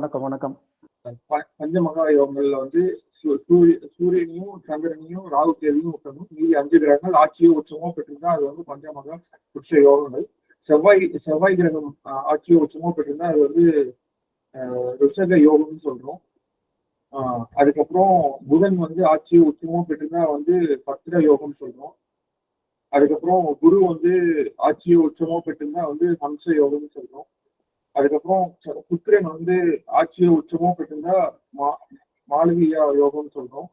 வணக்கம் வணக்கம். பஞ்சமகா யோகங்கள்ல வந்து சூரியனையும் சந்திரனையும் ராகு கேதுவையும் விட்டணும். மீதி 5 கிரகங்கள் ஆட்சியோ உச்சமோ பெற்றிருந்தா அது வந்து பஞ்சமகா புருஷ யோகங்கள். செவ்வாய் கிரகம் ஆட்சியோ உச்சமோ பெற்றிருந்தா அது வந்து ரிஷக யோகம்னு சொல்றோம். அதுக்கப்புறம் புதன் வந்து ஆட்சியோ உச்சமோ பெற்றிருந்தா வந்து பத்திர யோகம்னு சொல்றோம். அதுக்கப்புறம் குரு வந்து ஆட்சியோ உச்சமோ பெற்றிருந்தா வந்து ஹம்ச யோகம்னு சொல்றோம். அதுக்கப்புறம் சுக்கிரன் வந்து ஆட்சியோ உச்சமோ பெற்றிருந்தா மாளவியா யோகம்னு சொல்றோம்.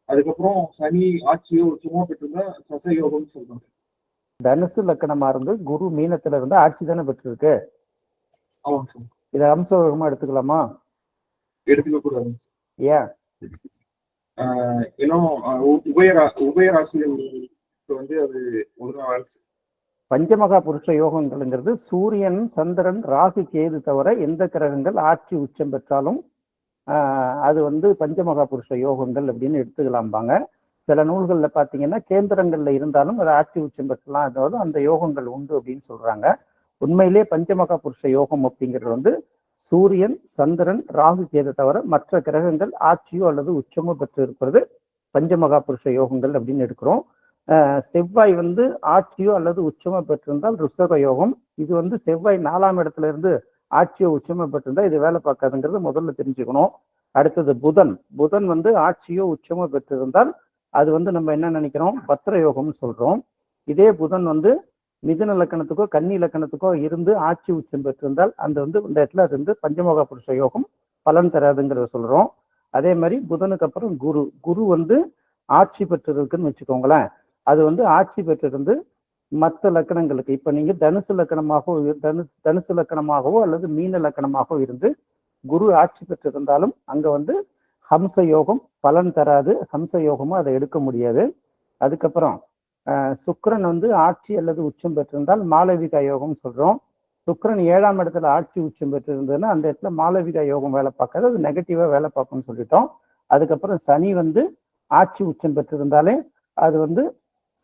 அதுக்கப்புறம் சனி ஆட்சியோ உச்சமோ பெற்றிருந்தா சச யோகம்னு சொல்றோம். தனுசு லக்கணமா இருந்து குரு மீனத்துல இருந்து ஆட்சி தானே பெற்றிருக்கு. ஆமாங்க சார். இதை அம்ச யோகமா எடுத்துக்கலாமா? எடுத்துக்க கூடாது. ஏன்? இன்னும் உபயராசியில் வந்து அது முதல் பஞ்சமகா புருஷ யோகங்கள்ங்கிறது சூரியன் சந்திரன் ராகு கேது தவிர எந்த கிரகங்கள் ஆட்சி உச்சம் பெற்றாலும் அது வந்து பஞ்சமகா புருஷ யோகங்கள் அப்படின்னு எடுத்துக்கலாம்பாங்க. சில நூல்கள்ல பாத்தீங்கன்னா கேந்திரங்கள்ல இருந்தாலும் அது ஆட்சி உச்சம் பெற்றலாம், அதாவது அந்த யோகங்கள் உண்டு அப்படின்னு சொல்றாங்க. உண்மையிலே பஞ்சமகா புருஷ யோகம் அப்படிங்கிறது வந்து சூரியன் சந்திரன் ராகு கேது தவிர மற்ற கிரகங்கள் ஆட்சியோ அல்லது உச்சமோ பெற்று இருப்பது பஞ்சமகா புருஷ யோகங்கள் அப்படின்னு எடுக்கிறோம். செவ்வாய் வந்து ஆட்சியோ அல்லது உச்சமோ பெற்றிருந்தால் ருஷக யோகம். இது வந்து செவ்வாய் 4ஆம் இடத்துல இருந்து ஆட்சியோ உச்சமோ பெற்றிருந்தா இது வேலை பார்க்காதுங்கிறது முதல்ல தெரிஞ்சுக்கணும். அடுத்தது புதன் வந்து ஆட்சியோ உச்சமோ பெற்றிருந்தால் அது வந்து நம்ம என்ன நினைக்கிறோம், பத்திர யோகம்னு சொல்றோம். இதே புதன் வந்து மிதுன லக்கணத்துக்கோ கன்னி லக்கணத்துக்கோ இருந்து ஆட்சி உச்சம் பெற்றிருந்தால் அந்த வந்து இந்த இடத்துல அது வந்து பஞ்சமகா புருஷ யோகம் பலன் தராதுங்கிறத சொல்றோம். அதே மாதிரி புதனுக்கு அப்புறம் குரு வந்து ஆட்சி பெற்றிருக்குன்னு வச்சுக்கோங்களேன். அது வந்து ஆட்சி பெற்றிருந்து மற்ற லக்கணங்களுக்கு, இப்ப நீங்க தனுசு லக்கணமாகவோ அல்லது மீன லக்கணமாகவோ இருந்து குரு ஆட்சி பெற்றிருந்தாலும் அங்க வந்து ஹம்ச யோகம் பலன் தராது. ஹம்ச யோகமும் அதை எடுக்க முடியாது. அதுக்கப்புறம் சுக்கிரன் வந்து ஆட்சி அல்லது உச்சம் பெற்றிருந்தால் மாளவிகா யோகம் சொல்றோம். சுக்கிரன் 7ஆம் இடத்துல ஆட்சி உச்சம் பெற்றிருந்ததுன்னா அந்த இடத்துல மாளவிகா யோகம் வேலை பார்க்காது, அது நெகட்டிவா வேலை பார்க்கும்னு சொல்லிட்டோம். அதுக்கப்புறம் சனி வந்து ஆட்சி உச்சம் பெற்றிருந்தாலே அது வந்து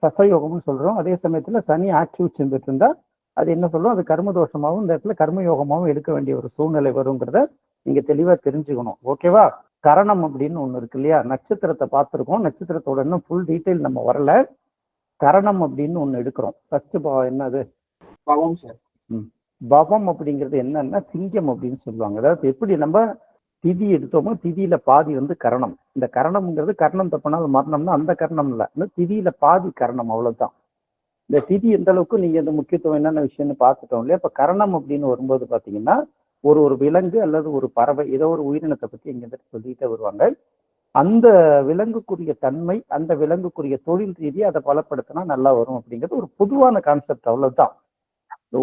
சசயோகம்னு சொல்றோம். அதே சமயத்துல சனி ஆட்சி உச்சம் பெற்றிருந்தா அது என்ன சொல்றோம், அது கர்மதோஷமாகவும் இந்த இடத்துல கர்மயோகமாகவும் எடுக்க வேண்டிய ஒரு சூழ்நிலை வருங்கிறத நீங்க தெளிவா தெரிஞ்சுக்கணும். ஓகேவா? கரணம் அப்படின்னு ஒண்ணு இருக்கு இல்லையா, நட்சத்திரத்தை பார்த்துருக்கோம். நட்சத்திரத்தோட இன்னும் ஃபுல் டீட்டெயில் நம்ம வரல. கரணம் அப்படின்னு ஒண்ணு எடுக்கிறோம். ஃபர்ஸ்ட் என்னது? பவம் சார். பவம் அப்படிங்கிறது என்னன்னா சிங்கம் அப்படின்னு சொல்லுவாங்க. அதாவது எப்படி நம்ம திதி எடுத்தோமோ திதியில பாதி வந்து கரணம். இந்த கரணம்ங்கிறது கர்ணம் தப்பினால் மரணம்னா அந்த கரணம் இல்லை, இந்த திதியில பாதி கரணம், அவ்வளவுதான். இந்த திதி எந்த அளவுக்கு நீங்க இந்த முக்கியத்துவம் என்னென்ன விஷயம்னு பார்த்துட்டோம் இல்லையா. இப்ப கரணம் அப்படின்னு வரும்போது பாத்தீங்கன்னா ஒரு விலங்கு அல்லது ஒரு பறவை ஏதோ ஒரு உயிரினத்தை பத்தி இங்க சொல்லிட்டே வருவாங்க. அந்த விலங்குக்குரிய தன்மை, அந்த விலங்குக்குரிய தொழில் ரீதியை அதை பலப்படுத்தினா நல்லா வரும் அப்படிங்கிறது ஒரு பொதுவான கான்செப்ட், அவ்வளவுதான்.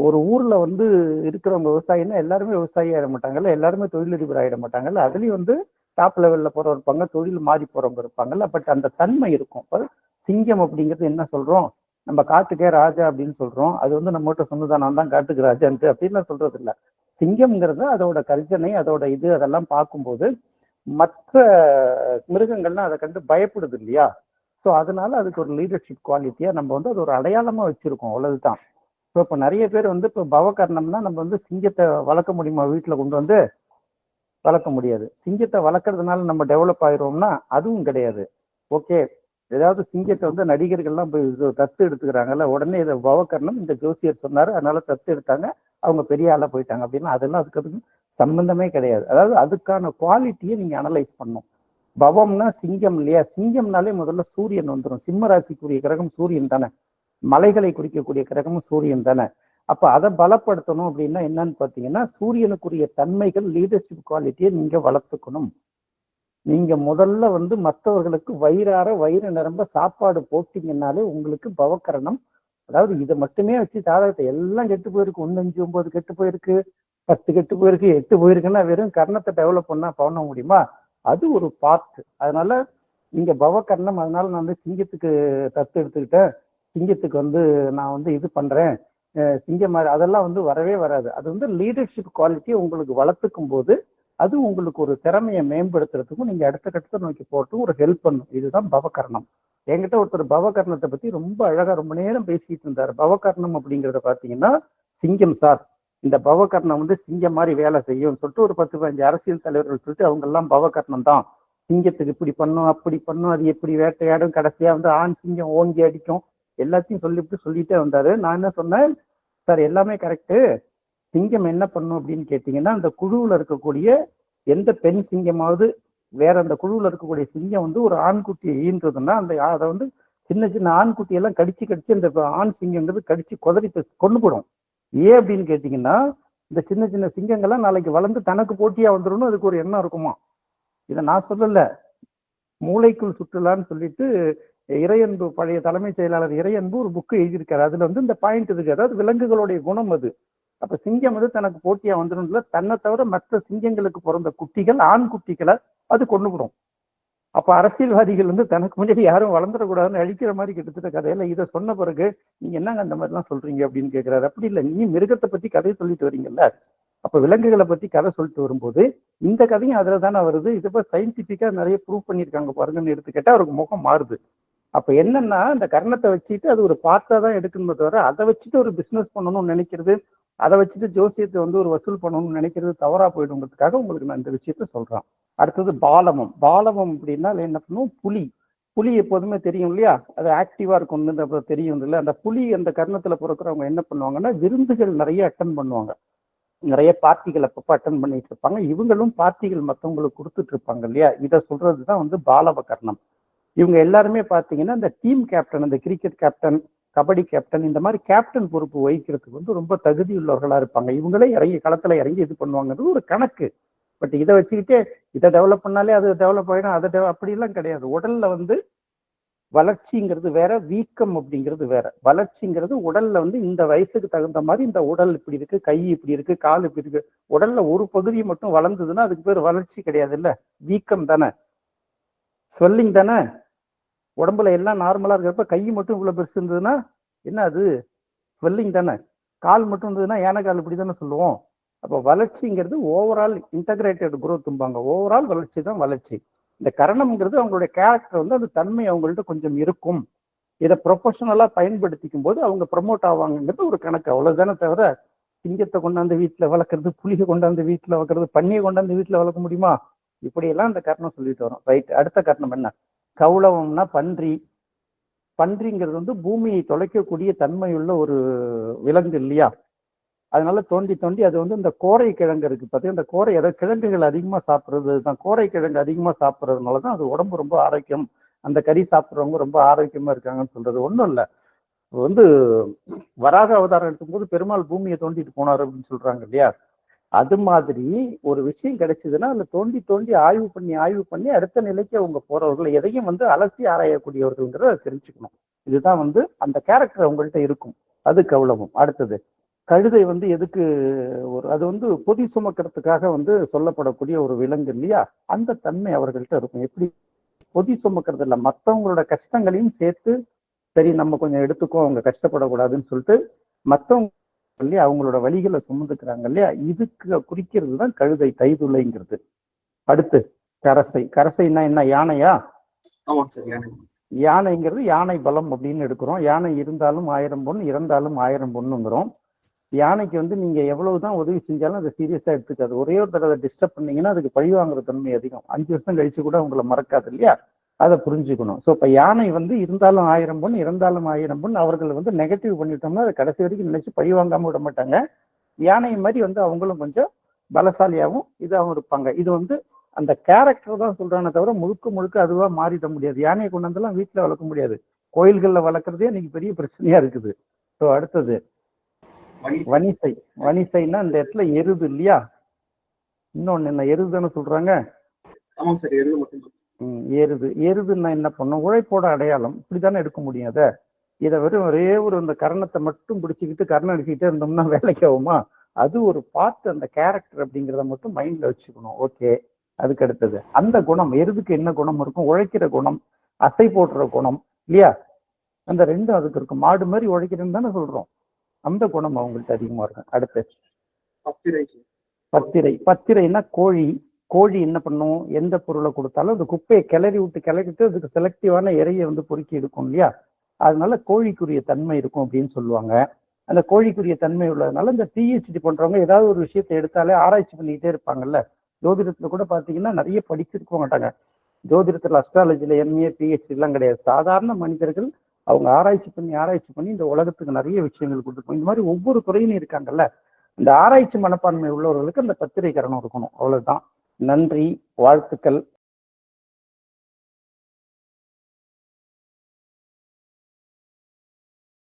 ஒரு ஊர்ல வந்து இருக்கிறவங்க விவசாயின்னா எல்லாருமே விவசாயி ஆயிட மாட்டாங்கல்ல, எல்லாருமே தொழிலதிபர் ஆயிட மாட்டாங்கல்ல. அதுலயும் வந்து டாப் லெவல்ல போறவங்க இருப்பாங்க, தொழில் மாறி போறவங்க இருப்பாங்கல்ல. பட் அந்த தன்மை இருக்கும். சிங்கம் அப்படிங்கிறது என்ன சொல்றோம், நம்ம காட்டுக்கே ராஜா அப்படின்னு சொல்றோம். அது வந்து நம்ம கிட்ட சொன்னதான் நான் தான் காட்டுக்கு ராஜான்ட்டு அப்படின்லாம் சொல்றது இல்லை. சிங்கம்ங்கிறது அதோட கர்ஜனை, அதோட இது அதெல்லாம் பார்க்கும்போது மற்ற மிருகங்கள்லாம் அதை கண்டு பயப்படுது இல்லையா. ஸோ அதனால அதுக்கு ஒரு லீடர்ஷிப் குவாலிட்டியா நம்ம வந்து அது ஒரு அடையாளமா வச்சிருக்கோம், அவ்வளவுதான். ஸோ இப்போ நிறைய பேர் வந்து இப்போ பவகர்ணம்னா நம்ம வந்து சிங்கத்தை வளர்க்க முடியுமா, வீட்டில் கொண்டு வந்து வளர்க்க முடியாது. சிங்கத்தை வளர்க்கறதுனால நம்ம டெவலப் ஆயிரோம்னா அதுவும் கிடையாது. ஓகே, ஏதாவது சிங்கத்தை வந்து நடிகர்கள்லாம் போய் தத்து எடுத்துக்கிறாங்கல்ல, உடனே இதை பவகர்ணம் இந்த ஜோசியர் சொன்னாரு அதனால தத்து எடுத்தாங்க, அவங்க பெரிய ஆளா போயிட்டாங்க அப்படின்னா அதெல்லாம் அதுக்கு சம்பந்தமே கிடையாது. அதாவது அதுக்கான குவாலிட்டியை நீங்க அனலைஸ் பண்ணும். பவம்னா சிங்கம் இல்லையா, சிங்கம்னாலே முதல்ல சூரியன் வந்துடும். சிம்ம ராசிக்குரிய கிரகம் சூரியன் தானே, மலைகளை குறிக்கக்கூடிய கிரகமும் சூரியன் தானே. அப்ப அதை பலப்படுத்தணும் அப்படின்னா என்னன்னு பாத்தீங்கன்னா சூரியனுக்குரிய தன்மைகள், லீடர்ஷிப் குவாலிட்டியை நீங்க வளர்த்துக்கணும். நீங்க முதல்ல வந்து மற்றவர்களுக்கு வயிறு நிரம்ப சாப்பாடு போட்டீங்கன்னாலே உங்களுக்கு பவக்கரணம். அதாவது இதை மட்டுமே வச்சு ஜாதகத்தை எல்லாம் கெட்டு போயிருக்கு, 1 5 9 கெட்டு போயிருக்கு, 10 கெட்டு போயிருக்கு, 8 போயிருக்குன்னா வெறும் கர்ணத்தை டெவலப் பண்ண முடியுமா? அது ஒரு பார்ட். அதனால நீங்க பவகர்ணம், அதனால நான் வந்து சிங்கத்துக்கு தத்து எடுத்துக்கிட்டேன், சிங்கத்துக்கு வந்து நான் வந்து இது பண்றேன், சிங்கம் மாதிரி அதெல்லாம் வந்து வரவே வராது. அது வந்து லீடர்ஷிப் குவாலிட்டியை உங்களுக்கு வளர்த்துக்கும் போது அது உங்களுக்கு ஒரு திறமையை மேம்படுத்துறதுக்கும் நீங்க அடுத்த கட்டத்தை நோக்கி போறதுக்கும் ஒரு ஹெல்ப் பண்ணும். இதுதான் பவகர்ணம். என்கிட்ட ஒருத்தர் பவகர்ணத்தை பத்தி ரொம்ப அழகா ரொம்ப நேரம் பேசிட்டு இருந்தார். பவகர்ணம் அப்படிங்கிறத பாத்தீங்கன்னா சிங்கம் சார், இந்த பவகர்ணம் வந்து சிங்கம் மாதிரி வேலை செய்யும் சொல்லிட்டு ஒரு 10-15 அரசியல் தலைவர்கள் சொல்லிட்டு அவங்க எல்லாம் பவகர்ணம் தான், சிங்கத்துக்கு இப்படி பண்ணும் அப்படி பண்ணும், அது எப்படி வேட்டையாடும், கடைசியா வந்து ஆண் சிங்கம் ஓங்கி அடிக்கும், எல்லாத்தையும் சொல்லிட்டே வந்தாரு. நான் என்ன சொன்னேன், சார் எல்லாமே கரெக்டு, சிங்கம் என்ன பண்ணும் அப்படின்னு கேட்டீங்கன்னா, அந்த குழுவுல இருக்கக்கூடிய எந்த பெண் சிங்கமாவது வேற அந்த குழுவுல இருக்கக்கூடிய சிங்கம் வந்து ஒரு ஆண்குட்டியை ஈன்றதுன்னா அதை வந்து சின்ன சின்ன ஆண்குட்டியெல்லாம் கடிச்சு அந்த ஆண் சிங்கங்கிறது கடிச்சு கொதறி கொண்டு போடும். ஏன் அப்படின்னு கேட்டீங்கன்னா, இந்த சின்ன சின்ன சிங்கங்கள்லாம் நாளைக்கு வளர்ந்து தனக்கு போட்டியா வந்துடும், அதுக்கு ஒரு எண்ணம் இருக்குமா. இதை நான் சொல்லல, மூளைக்குள் சுற்றுலான்னு சொல்லிட்டு இறையன்பு, பழைய தலைமைச் செயலாளர் இறையன்பு ஒரு புக்கு எழுதியிருக்காரு. அதுல வந்து இந்த பாயிண்ட் இருக்கு, அதாவது விலங்குகளுடைய குணம் அது. அப்ப சிங்கம் வந்து தனக்கு போட்டியா வந்துடும், தன்னை தவிர மற்ற சிங்கங்களுக்கு பிறந்த குட்டிகள் ஆண் குட்டிகளை அது கொண்டு விடும். அப்ப அரசியல்வாதிகள் வந்து தனக்கு முன்னாடி யாரும் வளர்ந்துடக்கூடாதுன்னு அழிக்கிற மாதிரி கிட்டத்தட்ட கதையில இதை சொன்ன பிறகு நீங்க என்னங்க அந்த மாதிரி எல்லாம் சொல்றீங்க அப்படின்னு கேட்கிறாரு. அப்படி இல்லை, நீ மிருகத்தை பத்தி கதையை சொல்லிட்டு வரீங்கல்ல, அப்ப விலங்குகளை பத்தி கதை சொல்லிட்டு வரும்போது இந்த கதையும் அதுல தானே வருது, இதை சயின்டிபிக்கா நிறைய ப்ரூவ் பண்ணியிருக்காங்க பாருங்கன்னு எடுத்துக்கிட்டா அவருக்கு முகம் மாறுது. அப்ப என்னன்னா, இந்த கர்ணத்தை வச்சுட்டு அது ஒரு பார்த்தா தான் எடுக்கணுமே தவிர அதை வச்சுட்டு ஒரு பிசினஸ் பண்ணணும்னு நினைக்கிறது, அதை வச்சுட்டு ஜோசியத்தை வந்து ஒரு வசூல் பண்ணணும்னு நினைக்கிறது தவறா போயிடுங்கிறதுக்காக உங்களுக்கு நான் இந்த விஷயத்த சொல்றேன். அடுத்தது பாலவம். பாலவம் அப்படின்னா என்ன பண்ணும், புலி எப்போதுமே தெரியும் இல்லையா, அது ஆக்டிவா இருக்கும் தெரியும் இல்லை. அந்த புலி அந்த கர்ணத்துல பிறக்கிறவங்க என்ன பண்ணுவாங்கன்னா, விருந்துகள் நிறைய அட்டன் பண்ணுவாங்க, நிறைய பார்ட்டிகள் அப்பப்போ அட்டன் பண்ணிட்டு இருப்பாங்க. இவங்களும் பார்ட்டிகள் மற்றவங்களுக்கு கொடுத்துட்டு இருப்பாங்க இல்லையா. இதை சொல்றதுதான் வந்து பாலவ கர்ணம். இவங்க எல்லாருமே பார்த்தீங்கன்னா இந்த டீம் கேப்டன், இந்த கிரிக்கெட் கேப்டன், கபடி கேப்டன், இந்த மாதிரி கேப்டன் பொறுப்பு வகிக்கிறதுக்கு வந்து ரொம்ப தகுதி உள்ளவர்களா இருப்பாங்க. இவங்களே இறங்கி களத்துல இறங்கி இது பண்ணுவாங்கிறது ஒரு கணக்கு. பட் இதை வச்சுக்கிட்டே இதை டெவலப் பண்ணாலே அது டெவலப் ஆகிடும், அதை அப்படிலாம் கிடையாது. உடல்ல வந்து வளர்ச்சிங்கிறது வேற, வீக்கம் அப்படிங்கிறது வேற. வளர்ச்சிங்கிறது உடல்ல வந்து இந்த வயசுக்கு தகுந்த மாதிரி இந்த உடல் இப்படி இருக்கு, கை இப்படி இருக்கு, கால் இப்படி இருக்கு. உடல்ல ஒரு பகுதி மட்டும் வளர்ந்ததுன்னா அதுக்கு பேர் வளர்ச்சி கிடையாது இல்ல, வீக்கம் தானே, ஸ்வெல்லிங் தானே. உடம்புல எல்லாம் நார்மலா இருக்கிறப்ப கை மட்டும் இவ்வளவு பெருசு இருந்ததுன்னா என்ன, அது ஸ்வெல்லிங் தானே. கால் மட்டும் இருந்ததுன்னா யானைக்கால் இப்படி தானே சொல்லுவோம். அப்போ வளர்ச்சிங்கிறது ஓவரால் இன்டகிரேட்டட் குரோத்ம்பாங்க, ஓவரால் வளர்ச்சி தான் வளர்ச்சி. இந்த கரணம்ங்கிறது அவங்களுடைய கேரக்டர் வந்து அந்த தன்மை அவங்கள்ட்ட கொஞ்சம் இருக்கும், இதை ப்ரொஃபஷனலா பயன்படுத்திக்கும் போது அவங்க ப்ரமோட் ஆவாங்கிறது ஒரு கணக்கு, அவ்வளவுதானே. தவிர சிங்கத்தை கொண்டாந்து வீட்டுல வளர்க்கறது, புலியை கொண்டாந்து வீட்டுல வளர்க்கறது, பன்னியை கொண்டாந்து வீட்டுல வளர்க்க முடியுமா, இப்படியெல்லாம் இந்த கர்ணம் சொல்லிட்டு வரும். ரைட். அடுத்த கர்ணம் என்ன, கௌளவம்னா பன்றி. பன்றிங்கிறது வந்து பூமியை தொலைக்கக்கூடிய தன்மையுள்ள ஒரு விலங்கு இல்லையா. அதனால தோண்டி தோண்டி அது வந்து இந்த கோரை கிழங்கு இருக்கு பார்த்தீங்கன்னா, இந்த கோரை அதாவது கிழங்குகள் அதிகமா சாப்பிட்றது தான், கோரை கிழங்கு அதிகமா சாப்பிட்றதுனால தான் அது உடம்பு ரொம்ப ஆரோக்கியம், அந்த கறி சாப்பிட்றவங்க ரொம்ப ஆரோக்கியமா இருக்காங்கன்னு சொல்றது. ஒன்றும் இல்லை, வந்து வராக அவதாரம் எடுக்கும்போது பெருமாள் பூமியை தோண்டிட்டு போனார் அப்படின்னு சொல்றாங்க இல்லையா. அது மாதிரி ஒரு விஷயம் கிடைச்சதுன்னா அதுல தோண்டி தோண்டி ஆய்வு பண்ணி அடுத்த நிலைக்கு அவங்க போறவர்கள், எதையும் வந்து அலசி ஆராயக்கூடியவர்கள்ங்கிறத தெரிஞ்சுக்கணும். இதுதான் வந்து அந்த கேரக்டர் அவங்கள்ட்ட இருக்கும், அது கௌளவம். அடுத்தது கழுதை வந்து எதுக்கு, அது வந்து பொதி சுமக்கிறதுக்காக வந்து சொல்லப்படக்கூடிய ஒரு விலங்கு இல்லையா. அந்த தன்மை அவர்கள்ட்ட இருக்கும். எப்படி பொதி சுமக்கிறது இல்லை, மற்றவங்களோட கஷ்டங்களையும் சேர்த்து சரி நம்ம கொஞ்சம் எடுத்துக்கோ, அவங்க கஷ்டப்படக்கூடாதுன்னு சொல்லிட்டு மற்றவங்க இல்லையா அவங்களோட வழிகளை சுமந்துக்கிறாங்க இல்லையா, இதுக்கு குறிக்கிறது தான் கழுதை, தைதுளைங்கிறது. அடுத்து கரசை. கரசைன்னா என்ன, யானையா. யானைங்கிறது யானை பலம் அப்படின்னு எடுக்கிறோம். யானை இருந்தாலும் 1000 பொன், இறந்தாலும் 1000 பொண்ணுங்கிறோம். யானைக்கு வந்து நீங்க எவ்வளவுதான் உதவி செஞ்சாலும் அதை சீரியஸா எடுத்துக்காது. ஒரே ஒரு தடவை டிஸ்டர்ப் பண்ணீங்கன்னா அதுக்கு பழி வாங்குற தன்மை அதிகம், 5 வருஷம் கழிச்சு கூட உங்களை மறக்காது இல்லையா, அதை புரிஞ்சுக்கணும். ஸோ இப்போ யானை வந்து இருந்தாலும் 1000 பொன், இறந்தாலும் 1000 பொன், அவர்கள் வந்து நெகட்டிவ் பண்ணிட்டோம்னா அதை கடைசி வரைக்கும் நினைச்சு பழி வாங்காம விட மாட்டாங்க. யானை மாதிரி வந்து அவங்களும் கொஞ்சம் பலசாலியாகவும் இதாகவும் இருப்பாங்க. இது வந்து அந்த கேரக்டர் தான் சொல்றானே தவிர முழுக்க முழுக்க அதுவா மாறிட முடியாது. யானையை கொண்டு வந்தெல்லாம் வீட்டுல வளர்க்க முடியாது, கோயில்கள்ல வளர்க்குறதே இன்னைக்கு பெரிய பிரச்சனையா இருக்குது. ஸோ அடுத்தது வனிசை. வனிசைன்னா இந்த இடத்துல எருது இல்லையா. இன்னொன்னு என்ன, எருதுன்னு சொல்றாங்க. எருதுன்னா என்ன பண்ணும், உழைப்போட அடையாளம், இப்படித்தானே எடுக்க முடியும். அதை இதை வெறும் ஒரே ஒரு இந்த கரணத்தை மட்டும் பிடிச்சிக்கிட்டு கரணம் எடுக்கிட்டே இருந்தோம்னா வேலைக்கு ஆகுமா. அது ஒரு பார்ட், அந்த கேரக்டர் அப்படிங்கிறத மட்டும் மைண்ட்ல வச்சுக்கணும். ஓகே. அதுக்கு அடுத்தது அந்த குணம், எருதுக்கு என்ன குணம் இருக்கும், உழைக்கிற குணம், அசை போடுற குணம் இல்லையா. அந்த ரெண்டும் அதுக்கு இருக்கும். மாடு மாதிரி உழைக்கிறேன்னு தானே சொல்றோம், அந்த குணம் அவங்கள்ட்ட அதிகமா இருக்கும். அடுத்து பத்திரை. பத்திரைன்னா கோழி. கோழி என்ன பண்ணும், எந்த பொருளை கொடுத்தாலும் அந்த குப்பையை கிளறிட்டு அதுக்கு செலக்டிவான இறையை வந்து பொறுக்கி எடுக்கும் இல்லையா. அதனால கோழிக்குரிய தன்மை இருக்கும் அப்படின்னு சொல்லுவாங்க. அந்த கோழிக்குரிய தன்மை உள்ளதுனால இந்த பிஹெச்டி பண்றவங்க ஏதாவது ஒரு விஷயத்தை எடுத்தாலே ஆராய்ச்சி பண்ணிக்கிட்டே இருப்பாங்கல்ல. ஜோதிடத்துல கூட பாத்தீங்கன்னா நிறைய படிச்சிருக்க மாட்டாங்க. ஜோதிடத்துல அஸ்ட்ராலஜில எம்ஏ பிஹெச்டி எல்லாம் கிடையாது. சாதாரண மனிதர்கள் அவங்க ஆராய்ச்சி பண்ணி இந்த உலகத்துக்கு நிறைய விஷயங்கள் கொடுத்துருப்போம். இந்த மாதிரி ஒவ்வொரு துறையிலும் இருக்காங்கல்ல. இந்த ஆராய்ச்சி மனப்பான்மை உள்ளவர்களுக்கு அந்த பத்திரிகரணம் இருக்கணும். அவ்வளவுதான். நன்றி, வாழ்த்துக்கள்.